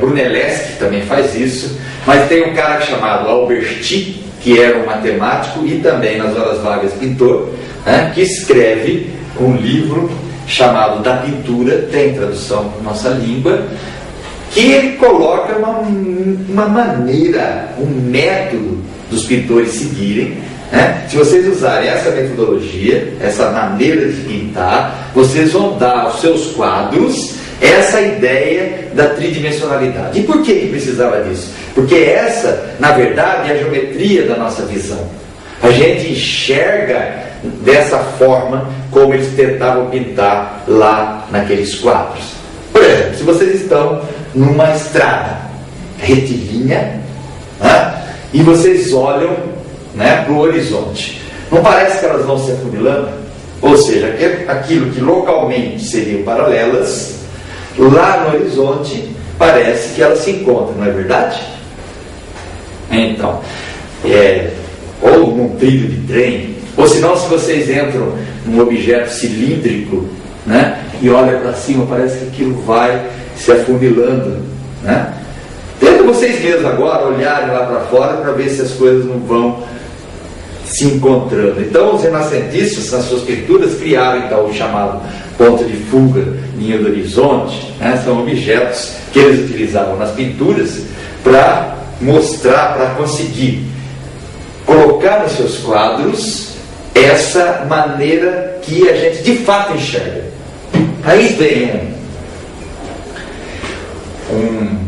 Brunelleschi também faz isso. Mas tem um cara chamado Alberti, que era um matemático e também nas horas vagas pintor, né, que escreve um livro chamado Da Pintura, tem tradução para nossa língua, que ele coloca uma maneira, um método dos pintores seguirem, né? Se vocês usarem essa metodologia, essa maneira de pintar, vocês vão dar aos seus quadros essa ideia da tridimensionalidade. E por que precisava disso? Porque essa, na verdade, é a geometria da nossa visão. A gente enxerga dessa forma como eles tentavam pintar lá naqueles quadros. Por exemplo, se vocês estão numa estrada retilínea, né, e vocês olham, né, para o horizonte, não parece que elas vão se afunilando? Ou seja, aquilo que localmente seriam paralelas, lá no horizonte parece que elas se encontram, não é verdade? Então, ou num trilho de trem, ou senão, se vocês entram num objeto cilíndrico, né, e olham para cima, parece que aquilo vai se afunilando, né? Tenta vocês mesmos agora olharem lá para fora para ver se as coisas não vão se encontrando. Então, os renascentistas, nas suas pinturas, criaram então o chamado ponto de fuga, linha do horizonte, né? São objetos que eles utilizavam nas pinturas para mostrar, para conseguir colocar nos seus quadros essa maneira que a gente de fato enxerga. Aí vem um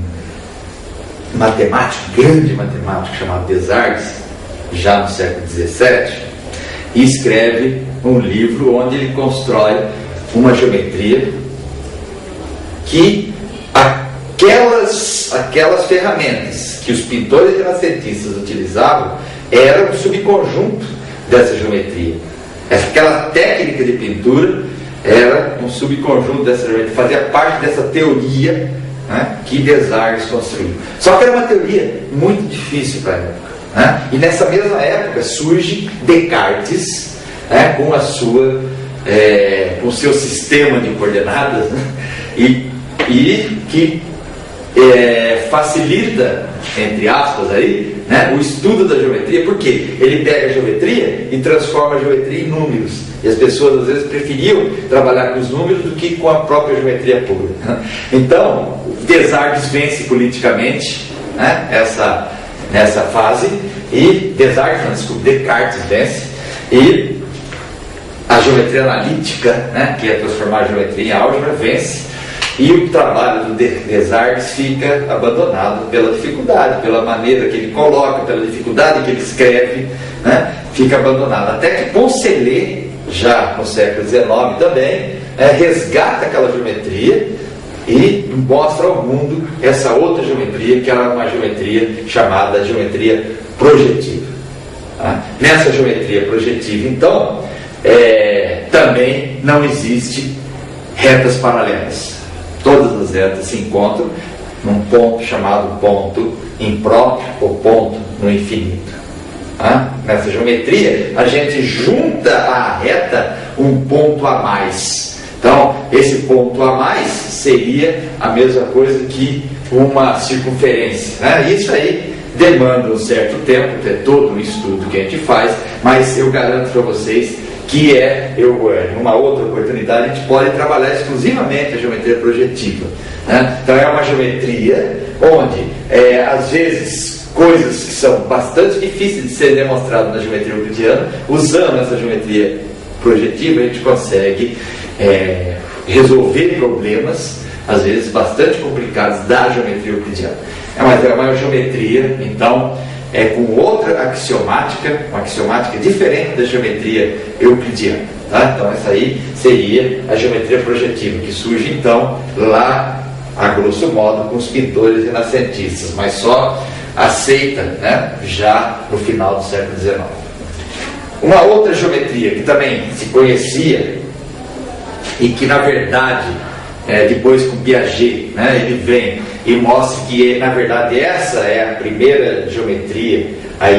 matemático, grande matemático chamado Desargues, já no século XVII, e escreve um livro onde ele constrói uma geometria que aquelas ferramentas que os pintores renascentistas utilizavam eram um subconjunto dessa geometria. Aquela técnica de pintura era um subconjunto dessa geometria, fazia parte dessa teoria, né, que Desargues construiu. Só que era uma teoria muito difícil para a época, né? E nessa mesma época surge Descartes, né, com o seu sistema de coordenadas, né, e que facilita, entre aspas, aí, né, o estudo da geometria, porque ele pega a geometria e transforma a geometria em números. E as pessoas às vezes preferiam trabalhar com os números do que com a própria geometria pura. Então, Desargues vence politicamente, né, nessa fase, e Descartes vence, e a geometria analítica, né, que é transformar a geometria em álgebra, vence. E o trabalho do Desargues fica abandonado pela dificuldade, pela maneira que ele coloca, pela dificuldade que ele escreve, né? Fica abandonado. Até que Poncelet, já no século XIX também, resgata aquela geometria e mostra ao mundo essa outra geometria, que era uma geometria chamada geometria projetiva. Tá? Nessa geometria projetiva, então, também não existe retas paralelas. Todas as retas se encontram num ponto chamado ponto impróprio ou ponto no infinito. Nessa geometria, a gente junta à reta um ponto a mais. Então, esse ponto a mais seria a mesma coisa que uma circunferência, né? Isso aí demanda um certo tempo, é todo um estudo que a gente faz, mas eu garanto para vocês que numa outra oportunidade, a gente pode trabalhar exclusivamente a geometria projetiva, né? Então é uma geometria onde, às vezes, coisas que são bastante difíceis de ser demonstradas na geometria euclidiana, usando essa geometria projetiva, a gente consegue resolver problemas, às vezes, bastante complicados da geometria euclidiana. Mas é uma geometria, então, com outra axiomática, uma axiomática diferente da geometria euclidiana. Tá? Então essa aí seria a geometria projetiva, que surge então lá, a grosso modo, com os pintores renascentistas, mas só aceita, né, já no final do século XIX. Uma outra geometria que também se conhecia e que na verdade, depois com Piaget, né, ele vem e mostra que, na verdade, essa é a primeira geometria,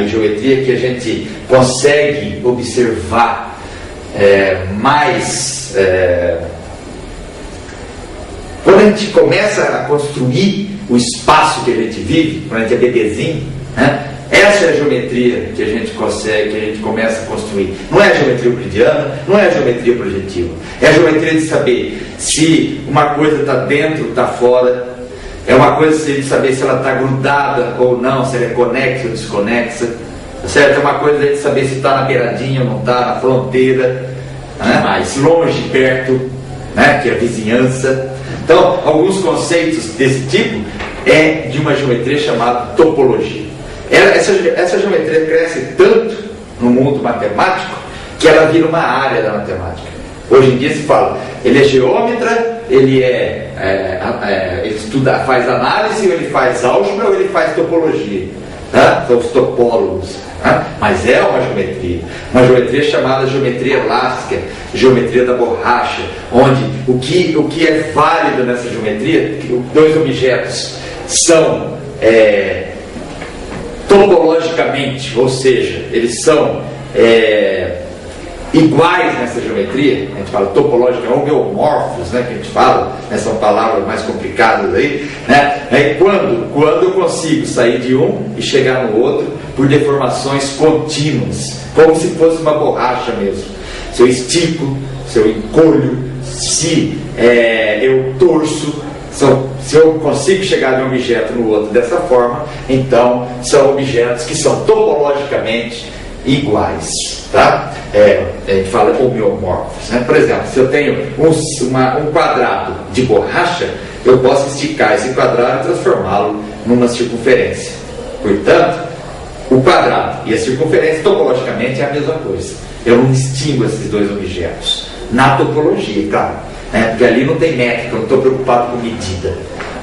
geometria que a gente consegue observar mais. Quando a gente começa a construir o espaço que a gente vive, quando a gente é bebezinho, né, essa é a geometria que a gente consegue, que a gente começa a construir. Não é a geometria euclidiana, não é a geometria projetiva. É a geometria de saber se uma coisa está dentro, está fora, é uma coisa de saber se ela está grudada ou não, se ela é conexa ou desconexa, certo? É uma coisa de saber se está na beiradinha ou não está, na fronteira, né? Mais longe, perto, né? Que é a vizinhança. Então, alguns conceitos desse tipo é de uma geometria chamada topologia. Essa geometria cresce tanto no mundo matemático que ela vira uma área da matemática. Hoje em dia se fala, ele é geômetra, ele ele estuda, faz análise, ou ele faz álgebra, ou ele faz topologia, tá? São os topólogos, tá? Mas é uma geometria chamada geometria elástica, geometria da borracha, onde o que é válido nessa geometria, que dois objetos são topologicamente, ou seja, eles são iguais nessa geometria, a gente fala topológica, homeomorfos, né, que a gente fala, né, são palavras mais complicadas aí, né? Aí quando eu consigo sair de um e chegar no outro por deformações contínuas, como se fosse uma borracha mesmo. Se eu estico, se eu encolho, se eu torço, se eu consigo chegar de um objeto no outro dessa forma, então são objetos que são topologicamente iguais, tá? A gente fala homeomorfos, né? Por exemplo, se eu tenho um quadrado de borracha, eu posso esticar esse quadrado e transformá-lo numa circunferência. Portanto, o quadrado e a circunferência topologicamente é a mesma coisa. Eu não distingo esses dois objetos na topologia, claro, né? Porque ali não tem métrica, eu não estou preocupado com medida.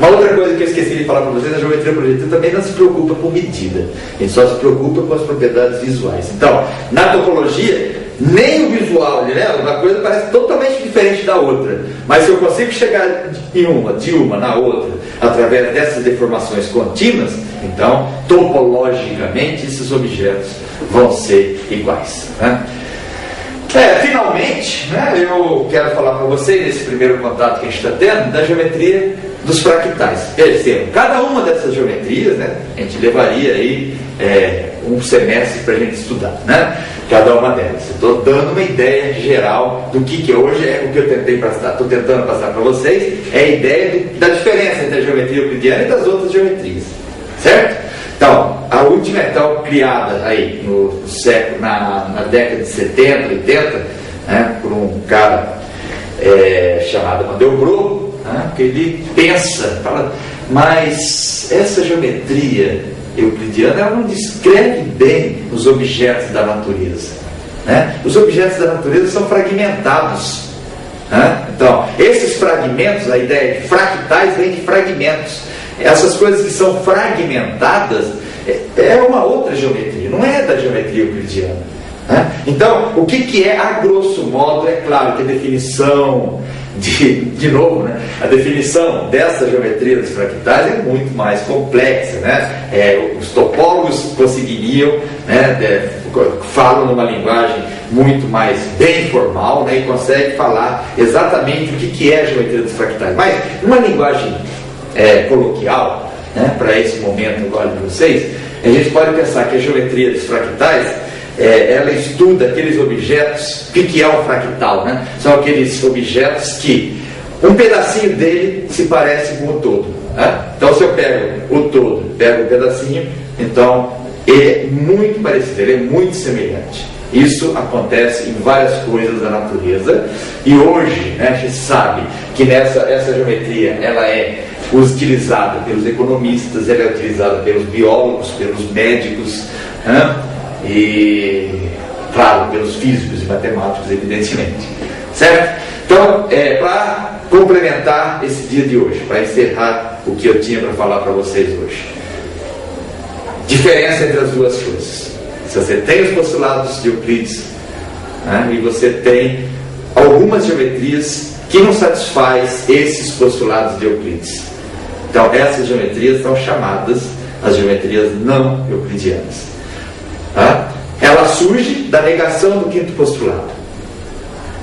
Uma outra coisa que eu esqueci de falar para vocês, a geometria projetiva também não se preocupa com medida, a gente só se preocupa com as propriedades visuais. Então, na topologia, nem o visual uma coisa parece totalmente diferente da outra, mas se eu consigo chegar de uma na outra, através dessas deformações contínuas, então, topologicamente, esses objetos vão ser iguais, né? Finalmente, né, eu quero falar para vocês, nesse primeiro contato que a gente está tendo, da geometria dos fractais. Percebam, cada uma dessas geometrias, né, a gente levaria aí um semestre para a gente estudar, né, cada uma delas. Estou dando uma ideia geral do que hoje o que eu estou tentando passar para vocês, é a ideia da diferença entre a geometria euclidiana e das outras geometrias, certo? Então, a última criada aí no século, na década de 70, 80, né, por um cara chamado Mandelbrot, né, que ele fala, mas essa geometria euclidiana ela não descreve bem os objetos da natureza, né? Os objetos da natureza são fragmentados, né? Então, esses fragmentos, a ideia de fractais vem de fragmentos. Essas coisas que são fragmentadas é uma outra geometria, não é da geometria euclidiana, né? Então, o que é, a grosso modo, é claro que a definição de novo, né, a definição dessa geometria dos fractais é muito mais complexa, né? Os topólogos conseguiriam, né, falam numa linguagem muito mais bem formal, né, e conseguem falar exatamente o que é a geometria dos fractais, mas numa linguagem coloquial, né, para esse momento agora de vocês, a gente pode pensar que a geometria dos fractais ela estuda aqueles objetos. O que é um fractal, né? São aqueles objetos que um pedacinho dele se parece com o todo, né? Então, se eu pego o todo, pego um pedacinho, então é muito parecido, ele é muito semelhante. Isso acontece em várias coisas da natureza, e hoje, né, a gente sabe que essa geometria ela é utilizada pelos economistas, ela é utilizada pelos biólogos, pelos médicos, né? E, claro, pelos físicos e matemáticos, evidentemente, certo? Então, para complementar esse dia de hoje, para encerrar o que eu tinha para falar para vocês hoje, diferença entre as duas coisas. Se você tem os postulados de Euclides, né, e você tem algumas geometrias que não satisfaz esses postulados de Euclides, então essas geometrias são chamadas as geometrias não euclidianas. Tá? Ela surge da negação do quinto postulado,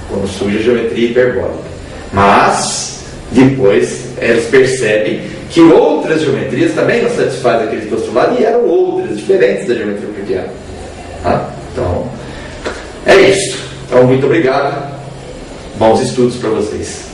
quando surge a geometria hiperbólica, mas depois eles percebem que outras geometrias também não satisfazem aqueles postulados e eram outras, diferentes da geometria euclidiana. Tá? Então, é isso. Então, muito obrigado, bons estudos para vocês.